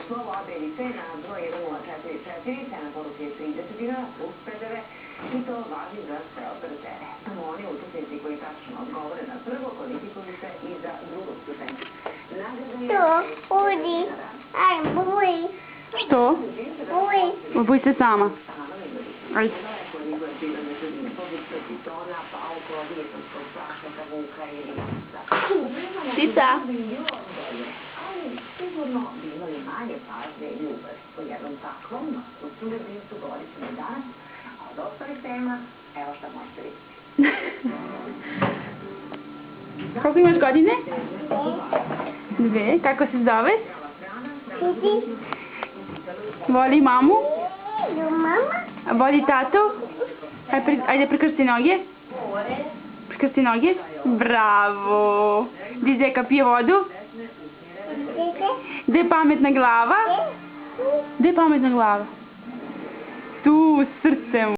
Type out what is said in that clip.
slovo ABC na broj 1044, cena poruke je 30 dinara plus PDV i to važi za sve operatere. Samo oni učesnici koji tačno odgovore na prvo kvalifikuju se i za drugo stupanje. Što? Udi. Aj, buj. Što? Buj. Obuj se sama. Ajde. Cica. Sigurno bi imali manje pažnje i ljubav po jednom takvom usku ljubimcu godišnje danas, a od ostalih tema, evo šta možete vidjeti. Koliko imaš godine? 2. Kako se zoveš? Sidi. Voli mamu? Mama. A voli tatu? Ajde prekrsti noge. Prekrsti noge. Bravo. Gdje zeka pije vodu? Gdje je pametna glava? Gdje je pametna glava? Tu, srcem.